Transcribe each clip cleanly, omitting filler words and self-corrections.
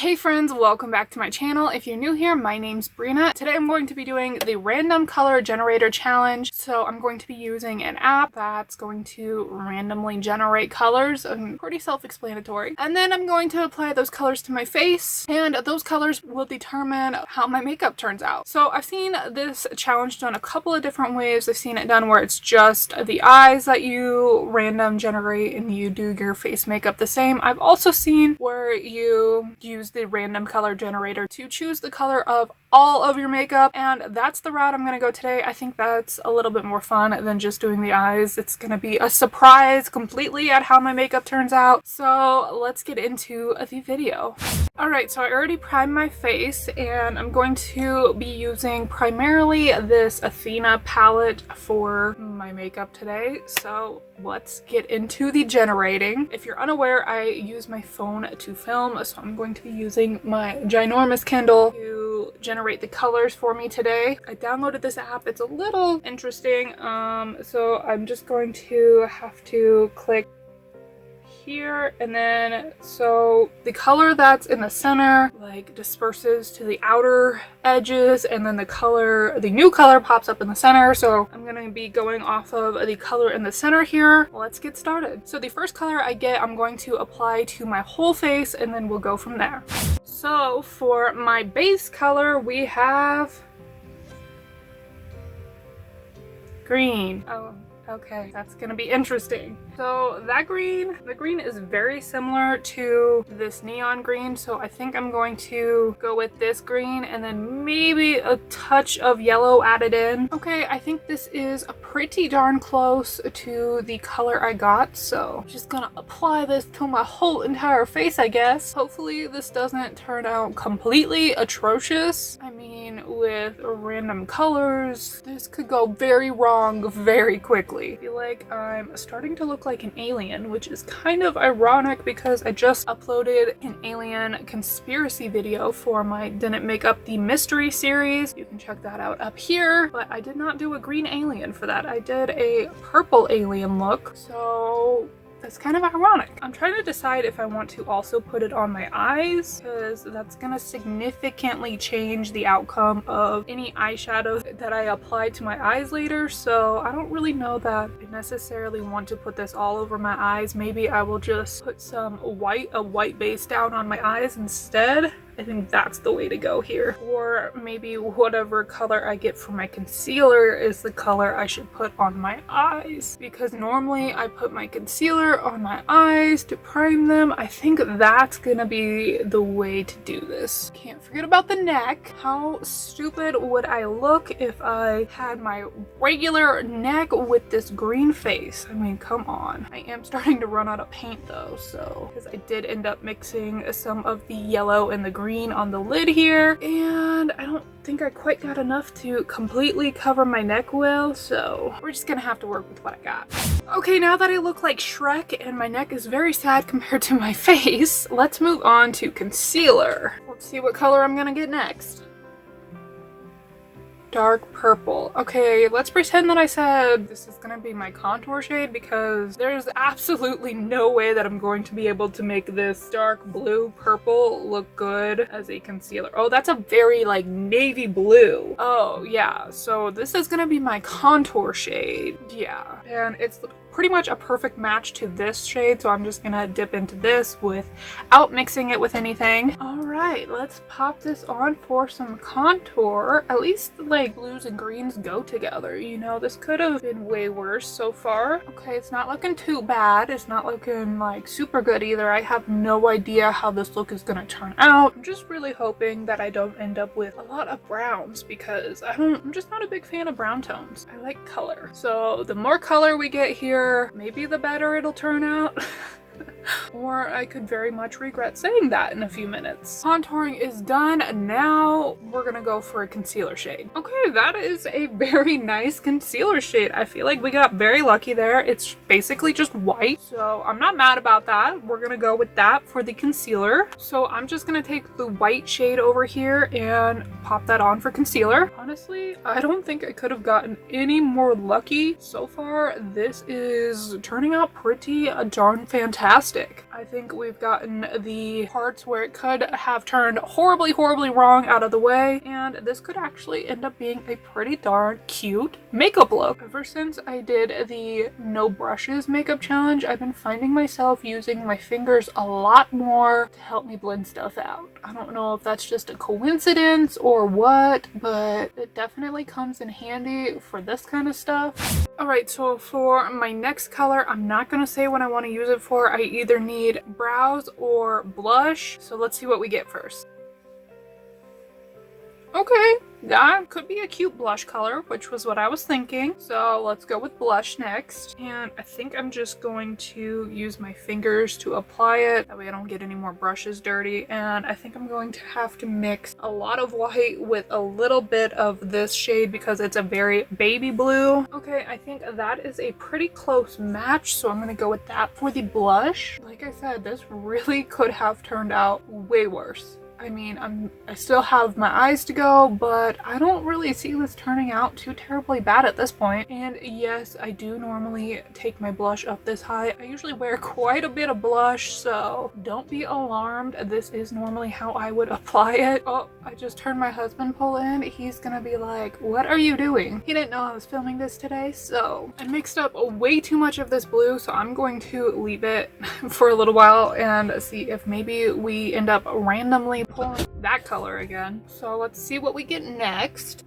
Hey friends, welcome back to my channel. If you're new here, my name's Brina. Today I'm going to be doing the random color generator challenge. So I'm going to be using an app that's going to randomly generate colors, pretty self-explanatory. And then I'm going to apply those colors to my face, and those colors will determine how my makeup turns out. So I've seen this challenge done a couple of different ways. I've seen it done where it's just the eyes that you random generate and you do your face makeup the same. I've also seen where you use the random color generator to choose the color of all of your makeup, and that's the route I'm gonna go today. I think that's a little bit more fun than just doing the eyes. It's gonna be a surprise completely at how my makeup turns out. So let's get into the video. Alright, so I already primed my face and I'm going to be using primarily this Athena palette for my makeup today. So let's get into the generating. If you're unaware, I use my phone to film, so I'm going to be using my ginormous Kindle to generate the colors for me today. I downloaded this app. It's a little interesting. So I'm just going to have to click here, and then so the color that's in the center like disperses to the outer edges, and then the new color pops up in the center. So I'm gonna be going off of the color in the center here. Let's get started. So the first color I get, I'm going to apply to my whole face, and then we'll go from there. So for my base color, we have green. Oh, okay, that's gonna be interesting. So that the green is very similar to this neon green, so I think I'm going to go with this green and then maybe a touch of yellow added in. Okay, I think this is pretty darn close to the color I got, so I'm just gonna apply this to my whole entire face, I guess. Hopefully this doesn't turn out completely atrocious. I mean, with random colors, this could go very wrong very quickly. I feel like I'm starting to look like an alien, which is kind of ironic because I just uploaded an alien conspiracy video for my Didn't Make Up the Mystery series. You can check that out up here, but I did not do a green alien for that. I did a purple alien look, so that's kind of ironic. I'm trying to decide if I want to also put it on my eyes, because that's gonna significantly change the outcome of any eyeshadow that I apply to my eyes later. So I don't really know that I necessarily want to put this all over my eyes. Maybe I will just put a white base down on my eyes instead. I think that's the way to go here. Or maybe whatever color I get for my concealer is the color I should put on my eyes, because normally I put my concealer on my eyes to prime them. I think that's gonna be the way to do this. Can't forget about the neck. How stupid would I look if I had my regular neck with this green face? I mean, come on. I am starting to run out of paint though, so because I did end up mixing some of the yellow and the green on the lid here, and I don't think I quite got enough to completely cover my neck well, so we're just gonna have to work with what I got. Okay, now that I look like Shrek and my neck is very sad compared to my face, let's move on to concealer. Let's see what color I'm gonna get next. Dark purple. Okay, let's pretend that I said this is gonna be my contour shade, because there's absolutely no way that I'm going to be able to make this dark blue purple look good as a concealer. Oh, that's a very like navy blue. Oh yeah, so this is gonna be my contour shade. Yeah, and it's pretty much a perfect match to this shade, so I'm just gonna dip into this without mixing it with anything. Alright, let's pop this on for some contour. At least like blues and greens go together, you know? This could have been way worse so far. Okay, it's not looking too bad. It's not looking like super good either. I have no idea how this look is gonna turn out. I'm just really hoping that I don't end up with a lot of browns, because I'm just not a big fan of brown tones. I like color. So the more color we get here, maybe the better it'll turn out. Or I could very much regret saying that in a few minutes. Contouring is done. Now we're gonna go for a concealer shade. Okay, that is a very nice concealer shade. I feel like we got very lucky there. It's basically just white, so I'm not mad about that. We're gonna go with that for the concealer. So I'm just gonna take the white shade over here and pop that on for concealer. Honestly, I don't think I could have gotten any more lucky. So far, this is turning out pretty darn fantastic. I I think we've gotten the parts where it could have turned horribly, horribly wrong out of the way, and this could actually end up being a pretty darn cute makeup look. Ever since I did the no brushes makeup challenge, I've been finding myself using my fingers a lot more to help me blend stuff out. I don't know if that's just a coincidence or what, but it definitely comes in handy for this kind of stuff. Alright, so for my next color, I'm not going to say what I want to use it for. I either need brows or blush, so let's see what we get first. Okay, that could be a cute blush color, which was what I was thinking. So let's go with blush next. And I think I'm just going to use my fingers to apply it. That way I don't get any more brushes dirty. And I think I'm going to have to mix a lot of white with a little bit of this shade because it's a very baby blue. Okay, I think that is a pretty close match. So I'm going to go with that for the blush. Like I said, this really could have turned out way worse. I mean, I still have my eyes to go, but I don't really see this turning out too terribly bad at this point. And yes, I do normally take my blush up this high. I usually wear quite a bit of blush, so don't be alarmed. This is normally how I would apply it. Oh, I just heard my husband pull in. He's gonna be like, what are you doing? He didn't know I was filming this today, so I mixed up way too much of this blue, so I'm going to leave it for a little while and see if maybe we end up randomly pulling that color again. So let's see what we get next.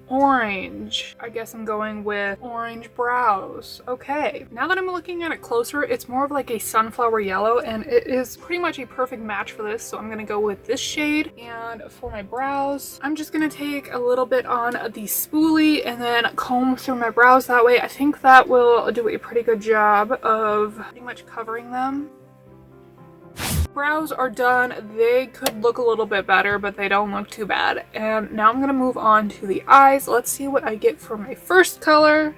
Orange. I guess I'm going with orange brows. Okay, now that I'm looking at it closer, it's more of like a sunflower yellow, and it is pretty much a perfect match for this. So I'm gonna go with this shade. And for my brows, I'm just gonna take a little bit on the spoolie and then comb through my brows that way. I think that will do a pretty good job of pretty much covering them. Brows are done. They could look a little bit better, but they don't look too bad. And now I'm gonna move on to the eyes. Let's see what I get for my first color.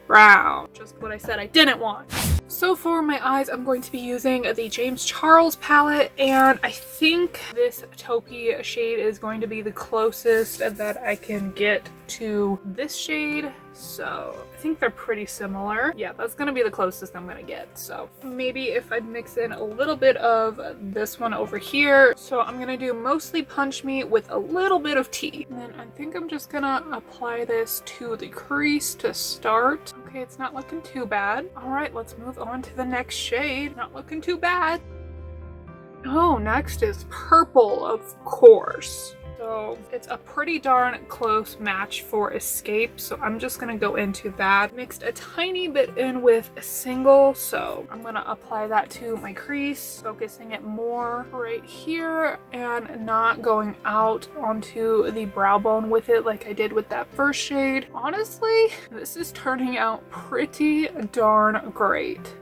Brown. Just what I said I didn't want. So for my eyes, I'm going to be using the James Charles palette, and I think this taupey shade is going to be the closest that I can get to this shade. So I think they're pretty similar. Yeah, that's gonna be the closest I'm gonna get. So maybe if I'd mix in a little bit of this one over here. So I'm gonna do mostly Punch Me with a little bit of tea. And then I think I'm just gonna apply this to the crease to start. Okay, it's not looking too bad. All right, let's move on to the next shade. Not looking too bad. Oh, next is purple, of course. So it's a pretty darn close match for Escape, so I'm just gonna go into that. Mixed a tiny bit in with a single, so I'm gonna apply that to my crease, focusing it more right here and not going out onto the brow bone with it like I did with that first shade. Honestly, this is turning out pretty darn great.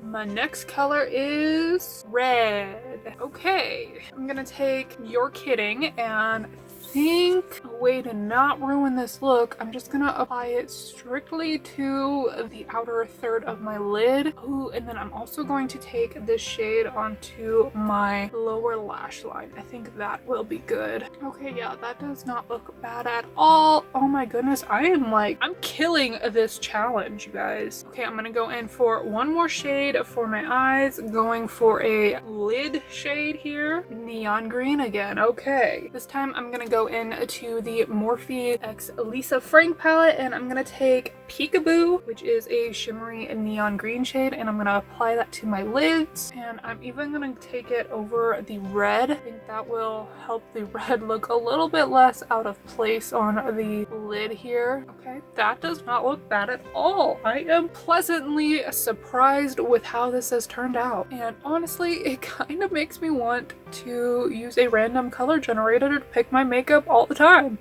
My next color is red. Okay, I'm gonna take You're Kidding, and I think a way to not ruin this look, I'm just gonna apply it strictly to the outer third of my lid. Ooh, and then I'm also going to take this shade onto my lower lash line. I think that will be good. Okay, yeah, that does not look bad at all. Oh my goodness, I'm killing this challenge, you guys. Okay, I'm gonna go in for one more shade for my eyes, going for a lid shade here. Neon green again. Okay, this time I'm gonna go into the Morphe X Lisa Frank palette, and I'm gonna take Peekaboo, which is a shimmery neon green shade, and I'm gonna apply that to my lids, and I'm even gonna take it over the red. I think that will help the red look a little bit less out of place on the lid here. Okay, that does not look bad at all. I am pleasantly surprised with how this has turned out, and honestly, it kind of makes me want to use a random color generator to pick my makeup all the time.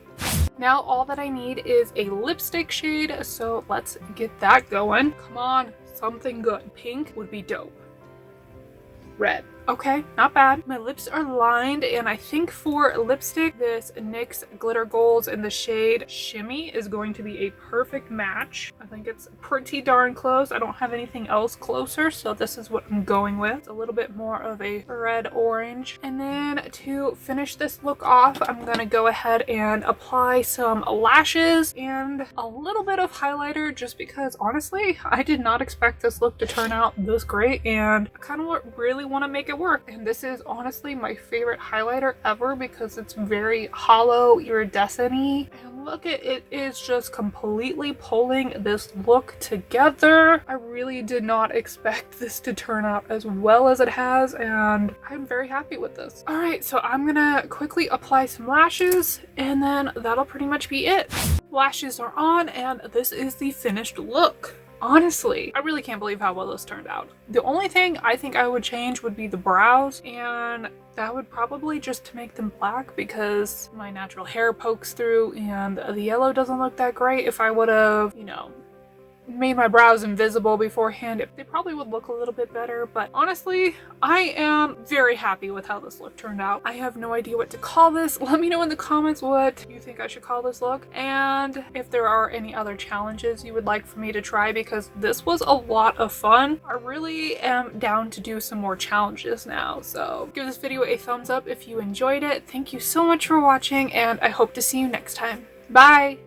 Now all that I need is a lipstick shade, so let's get that going. Come on, something good. Pink would be dope. Red. Okay, not bad. My lips are lined, and I think for lipstick, this NYX Glitter Golds in the shade Shimmy is going to be a perfect match. I think it's pretty darn close. I don't have anything else closer, so this is what I'm going with. It's a little bit more of a red orange. And then to finish this look off, I'm gonna go ahead and apply some lashes and a little bit of highlighter, just because honestly, I did not expect this look to turn out this great, and I kind of really want to make it work. And this is honestly my favorite highlighter ever because it's very hollow, iridescent-y, and look at it, is just completely pulling this look together. I really did not expect this to turn out as well as it has, and I'm very happy with this. All right, so I'm gonna quickly apply some lashes, and then that'll pretty much be it. Lashes are on, and this is the finished look. Honestly, I really can't believe how well this turned out. The only thing I think I would change would be the brows, and that would probably just to make them black because my natural hair pokes through and the yellow doesn't look that great. If I would have, you know, made my brows invisible beforehand, they probably would look a little bit better. But honestly, I am very happy with how this look turned out. I have no idea what to call this. Let me know in the comments what you think I should call this look, and if there are any other challenges you would like for me to try, because this was a lot of fun. I really am down to do some more challenges now, so give this video a thumbs up if you enjoyed it. Thank you so much for watching, and I hope to see you next time. Bye!